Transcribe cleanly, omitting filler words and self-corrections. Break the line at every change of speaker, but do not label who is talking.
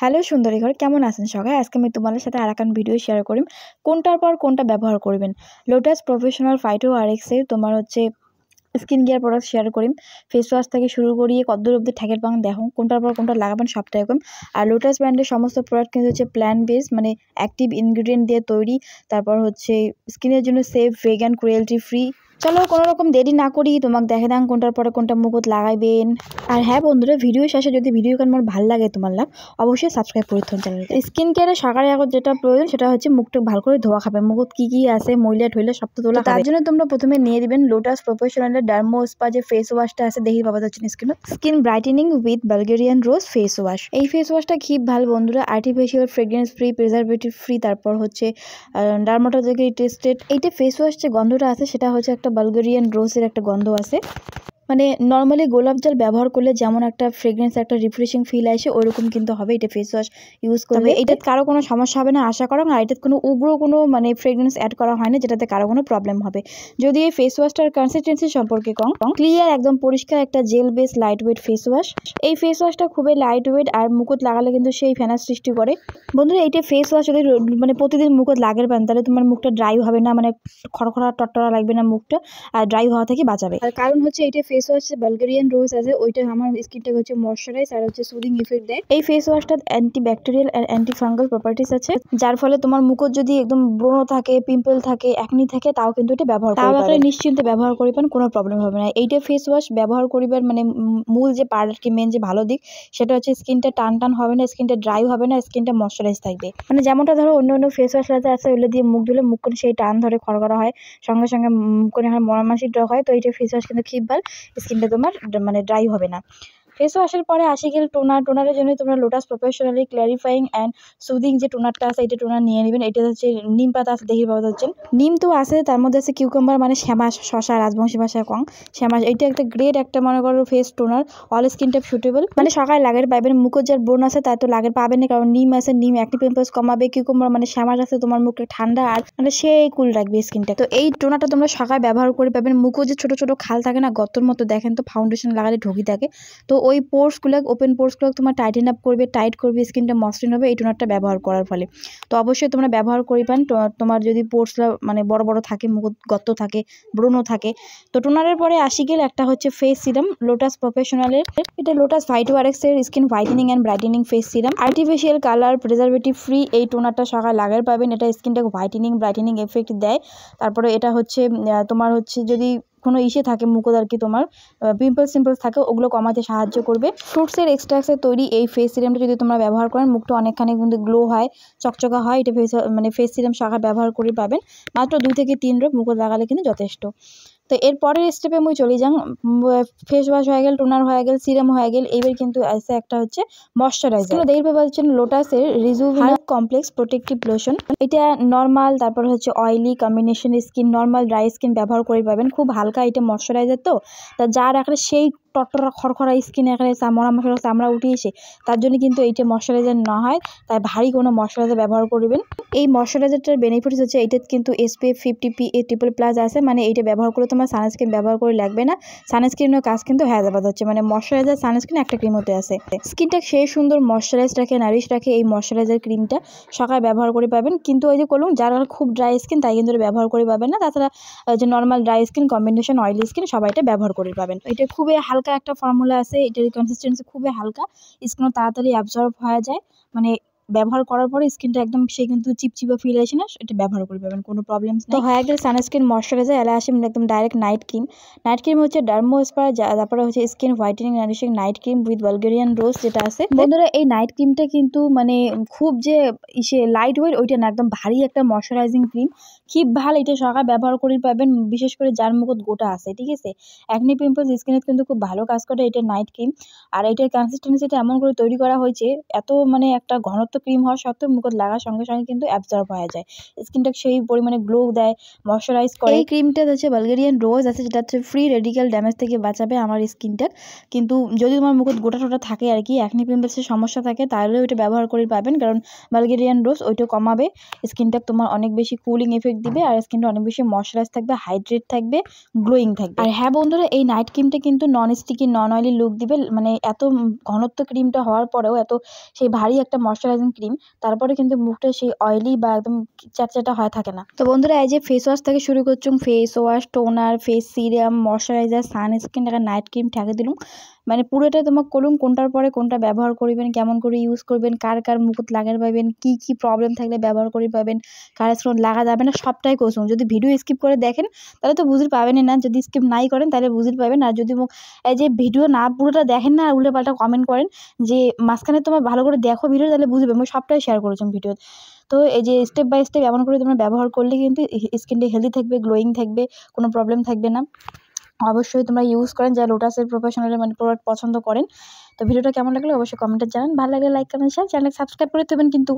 Hello সুন্দরী ঘর, কেমন আছেন সবাই? আজকে আমি তোমাদের সাথে আরেকটা ভিডিও শেয়ার করিম কোনটার পর কোনটা ব্যবহার করবেন। লোটাস প্রফেশনাল ফাইটো RX এর তোমার হচ্ছে স্কিন কেয়ার প্রোডাক্ট শেয়ার করিম। ফেস ওয়াশ থেকে শুরু করিয়ে কতদূর অব্দি ঠেকের পাং দেখো কোনটার পর কোনটা লাগাবেন সবটাই কম। আর লোটাস ব্র্যান্ডের সমস্ত প্রোডাক্ট কিন্তু হচ্ছে প্ল্যান্ট বেস, মানে অ্যাক্টিভ ইনগ্রিডিয়েন্ট দিয়ে তৈরি। তারপর হচ্ছে স্কিনের জন্য সেফ, ভেগান, ক্রুয়েলটি ফ্রি। চলো কোনো রকম দেরি না করি তোমাকে দেখে দাম কোনটার পরে কোনটা মুখত লাগাইবেন। আর হ্যাঁ বন্ধুরা, ভিডিও শেষে যদি ভিডিও আমার ভালো লাগে তোমার লাগ অবশ্যই সাবস্ক্রাইব করে থাকুন চ্যানেলটা। স্কিন কেয়ারে সকালে এখন যেটা প্রয়োজন সেটা হচ্ছে মুখটা ভালো করে ধোয়া খাবে। মুখত কি আছে ময়লা ঠইলা সব তো তোলা, তার জন্য তোমরা প্রথমে নিয়ে দিবেন লোটাস প্রফেশনালের ডার্মো স্পা যে ফেস ওয়াশটা আছে, দেখি পাওয়া যাচ্ছে skin brightening with Bulgarian rose face wash. এই ফেস ওয়াশটা খুব ভালো বন্ধুরা, artificial fragrance free, preservative free, তারপর হচ্ছে ডার্মাটোলজিক্যালি টেস্টেড। এইটা ফেস ওয়াশ যে গন্ধটা আছে সেটা হচ্ছে একটা বালগেরিয়ান রোজের একটা গন্ধ আছে। মানে নর্মালি গোলাপ জল ব্যবহার করলে যেমন একটা ফ্রেগ্রেন্স, একটা রিফ্রেশিং ফিল আসে, ওইরকম কিন্তু হবে এটা ফেস ওয়াশ ইউজ করলে। এটাতে কারো কোনো সমস্যা হবে না আশা করো। আর এটাতে কোনো উগ্র কোনো মানে ফ্রেগ্রেন্স অ্যাড করা হয় না যেটাতে কারো কোনো প্রবলেম হবে। যদি এই ফেস ওয়াশটার কনসিস্টেন্সি সম্পর্কে কম, ক্লিয়ার একদম পরিষ্কার একটা jail base light weight face wash. এই ফেস ওয়াশটা খুবই লাইট ওয়েট আর মুকুট লাগালে কিন্তু সেই ফেনাস সৃষ্টি করে। বন্ধুরা এইটা ফেস ওয়াশ যদি মানে প্রতিদিন মুকুট লাগের পান তাহলে তোমার মুখটা ড্রাই হবে না, মানে খড়খড়া টটরা লাগবে না মুখটা, আর ড্রাই হওয়া থেকে বাঁচাবে। আর কারণ হচ্ছে এইটা ফেস ওয়াশ বালগেরিয়ান রোজ আছে, ওইটা আমার স্কিনটাকে হচ্ছে ময়শ্চারাইজ আর হচ্ছে সুদিং ইফেক্ট দেয়। এই ফেস ওয়াশটা অ্যান্টি ব্যাকটেরিয়াল আর অ্যান্টি ফাঙ্গাল প্রপার্টিস আছে, যার ফলে তোমার মুখত যদি একদম ব্রণ থাকে, পিম্পল থাকে, একনি থাকে, তাও কিন্তু এটা ব্যবহার করতে পারবেন, নিশ্চিন্তে ব্যবহার করিবেন, কোনো প্রবলেম হবে না। এইটা ফেস ওয়াশ ব্যবহার করিবার মানে মূল যে পার্ট কি মেন যে ভালো দিক সেটা হচ্ছে স্কিনটা টান হবে না, স্কিনটা ড্রাই হবে না, স্কিনটা ময়শ্চারাইজ থাকবে। মানে যেমনটা ধরো অন্য ফেস ওয়াশ আছে ওগুলো দিয়ে মুখ ধুলে মুখ সেই টান ধরে খড়খড়া হয়, সঙ্গে সঙ্গে মুখ মরামাসিক ড্রগ হয়। তো এইটা ফেস ওয়াশ কিন্তু খুব ভালো, স্কিনটা তোমার মানে ড্রাই হবে না। ফেস ওয়াশের পরে আসি গেল টোনারের জন্য তোমরা lotus professionally clarifying and soothing যে টোনারটা আছে এটা টোনার নিয়ে নেবেন। এটা হচ্ছে নিম পাতা আছে, দেখি পাওয়া যাচ্ছে নিম তো আছে, তার মধ্যে আছে কিউকাম্বার মানে শ্যামাস, শশা রাজবংশী ভাষায় কং শ্যামাস। এটা একটা গ্রেট একটা মনে করো face toner, all skin type suitable. মানে সকালে লাগের পাবেন, মুখের যার বোন আছে তার তো লাগের পাবেন না, কারণ নিম আছে, নিম অ্যাক্নি পিম্পলস কমাবে। কিউকাম্বার মানে শ্যামাস আছে, তোমার মুখে ঠান্ডা আর মানে সেই কুল রাখবে স্কিনটা। তো এই টোনারটা তোমরা সকালে ব্যবহার করে পাবেন। মুখে যে ছোট ছোট খাল থাকে না গর্তর মতো, দেখেন তো ফাউন্ডেশন লাগালে ঢুকি থাকে, তো ওই পোর্সগুলো ওপেন পোর্সগুলো তোমার টাইটেন আপ করবে, টাইট করবে, স্কিনটা মসৃণ হবে এই টোনারটা ব্যবহার করার ফলে। তো অবশ্যই তোমরা ব্যবহার করিবেন। তোমার যদি পোর্সগুলো মানে বড় থাকে, মুখ গর্ত থাকে, ব্রণ থাকে। তো টোনারের পরে আসি গেলে একটা হচ্ছে ফেস সিরাম লোটাস প্রফেশনালের, এটা লোটাস ফাইটো RX এর skin whitening and brightening face serum, artificial colour, preservative free. এই টোনারটা সকালে লাগার পাবেন, এটা স্কিনটাকে হোয়াইটেনিং ব্রাইটেনিং এফেক্ট দেয়। তারপরে এটা হচ্ছে তোমার হচ্ছে যদি কোনো ইসে থাকে মুখত আর কি তোমার পিম্পলস থাকে ওগুলো কমাতে সাহায্য করবে। ফ্রুটসের এক্সট্রাক্টসের তৈরি এই ফেস সিরামটা যদি তোমরা ব্যবহার করেন মুখটা অনেকখানি কিন্তু গ্লো হয়, চকচকা হয়। এটা ফেস সিরাম সকালে ব্যবহার করে পাবেন, মাত্র 2 থেকে 3 ড্রপ মুখে লাগালে কিন্তু যথেষ্ট। তো এর পরের স্টেপে মুই চলে যাং। ফেস ওয়াশ হয়ে গেল, টোনার হয়ে গেল, সিরাম হয়ে গেল, এইবার কিন্তু আছে একটা হচ্ছে ময়শ্চারাইজার। দেখতে পাচ্ছেন লোটাসের রিজুভিনা কমপ্লেক্স প্রোটেক্টিভ লোশন। এটা নর্মাল, তারপর হচ্ছে oily combination skin, normal dry skin ব্যবহার করে পাবেন। খুব হালকা এটা ময়শ্চারাইজার, তো যার একটা সেই টটরা খড়খড়া স্কিনে এখানে চামড়া উঠে এসে তার জন্য কিন্তু এইটা ময়শ্চারাইজার না হয়, তাই ভারী কোনো ময়শ্চারাইজার ব্যবহার করবেন। এই ময়শ্চারাইজারটার বেনিফিটস হচ্ছে এইটা কিন্তু SPF 50 PA++ আছে, মানে এইটা ব্যবহার করে তোমার সানস্ক্রিন ব্যবহার করে লাগবে না, সানস্ক্রিনের কাজ কিন্তু হায়দ্রাবাদ হচ্ছে, মানে ময়শ্চারাইজার সানস্ক্রিন একটা ক্রিম হতে আছে। স্কিনটা সেই সুন্দর ময়শ্চারাইজ রাখে, নারিশ রাখে এই ময়শ্চারাইজার ক্রিমটা সকালে ব্যবহার করে পাবেন। কিন্তু ওই যে বলুন যারা খুব ড্রাই স্কিন তাই কিন্তু ব্যবহার করে পাবেন না, তাছাড়া যে normal dry skin, combination oily skin সবাই এটা ব্যবহার করে পাবেন। এটা খুবই হালকা একটা ফর্মুলা আছে, এটার কনসিস্টেন্সি খুবই হালকা, স্কিনও তাড়াতাড়ি অ্যাবজর্ব হয়ে যায়, মানে ব্যবহার করার পরে স্কিনটা একদম সে কিন্তু চিপচিপা ফিল আসে না, এটা ব্যবহার করে পাবেন, কোনো প্রবলেমস নেই। তো হয়ে গেল সানস্ক্রিন ময়শ্চারাইজার। এলা আসে একদম ডাইরেক্ট নাইট ক্রিম হচ্ছে ডার্মো স্পা, তারপরে হচ্ছে skin whitening nourishing night cream with Bulgarian rose যেটা আছে। বন্ধুরা এই নাইট ক্রিমটা কিন্তু মানে খুব যে লাইট ওয়েট ওইটা না, একদম ভারী একটা ময়শ্চারাইজিং ক্রিম, খুব ভালো। এটা সকালে ব্যবহার করে পাবেন, বিশেষ করে যার মুখত গোটা আছে, ঠিক আছে, অ্যাকনি পিম্পলস স্কিনে কিন্তু খুব ভালো কাজ করে এটা নাইট ক্রিম। আর এটার কনসিস্টেন্সিটা এমন করে তৈরি করা হয়েছে, এত মানে একটা ঘনত্ব ক্রিম হওয়া সত্ত্বেও মুখে লাগার সঙ্গে সঙ্গে কিন্তু অ্যাবজর্ব হয়ে যায়, স্কিনটা সেই পরিমাণে গ্লো দেয়, ময়শ্চারাইজ করে। এই ক্রিমটা হচ্ছে বালগেরিয়ান রোজ আছে, যেটা হচ্ছে ফ্রি রেডিক্যাল ড্যামেজ থেকে বাঁচাবে আমার স্কিনটা। কিন্তু যদি তোমার মুখে গোটা টোটা থাকে আর কি, অ্যাকনি পিম্পলসের সমস্যা থাকে, তাহলেও এটা ব্যবহার করে পাবেন, কারণ বালগেরিয়ান রোজ ওইটা কমাবে, স্কিনটা তোমার অনেক বেশি কুলিং এফেক্ট দিবে, আর স্কিনটা অনেক বেশি ময়শ্চারাইজ থাকবে, হাইড্রেট থাকবে, গ্লোয়িং থাকবে। আর হ্যাঁ বন্ধুরা, এই নাইট ক্রিমটা কিন্তু নন স্টিকি নন অয়েলি লুক দিবে, মানে এত ঘনত্ব ক্রিমটা হওয়ার পরেও, এত সেই ভারী একটা ময়শ্চারাইজিং ক্রিম, তারপরে কিন্তু মুখটা সেই অয়েলি বা একদম চ্যাটচ্যাটা হয়ে থাকে না। তো বন্ধুরা, এই যে ফেস ওয়াশ থেকে শুরু করছুম, face wash, toner, face serum, moisturiser, sunscreen, একটা নাইট ক্রিম ঠেকে দিলুম, মানে পুরোটাই তোমাকে করুন কোনটার পরে কোনটা ব্যবহার করবেন, কেমন করে ইউজ করবেন, কার কার মুখত লাগার পাবেন, কি কি প্রবলেম থাকলে ব্যবহার করে পাবেন, কার স্কিন লাগা যাবে না, সবটাই কোসুম। যদি ভিডিও স্কিপ করে দেখেন তাহলে তো বুঝতে পাবেনই না, যদি স্কিপ নাই করেন তাহলে বুঝতে পাবেন। আর যদি এই যে ভিডিও না পুরোটা দেখেন না, আর উল্টো পাল্টা কমেন্ট করেন যে মাঝখানে তোমার ভালো করে দেখো ভিডিও, তাহলে বুঝবে। আমি সবটাই শেয়ার করেছিলাম ভিডিও। তো এই যে স্টেপ বাই স্টেপ এমন করে তোমরা ব্যবহার করলে কিন্তু স্কিনটা হেলদি থাকবে, গ্লোয়িং থাকবে, কোনো প্রবলেম থাকবে না। অবশ্যই তোমরা ইউজ করেন যারা লোটাসের প্রফেশনাল মানে প্রোডাক্ট পছন্দ করেন। তো ভিডিওটা কেমন লাগলো অবশ্যই কমেন্টে জানান, ভালো লাগলে like comment share, channel subscribe করে দেবেন কিন্তু।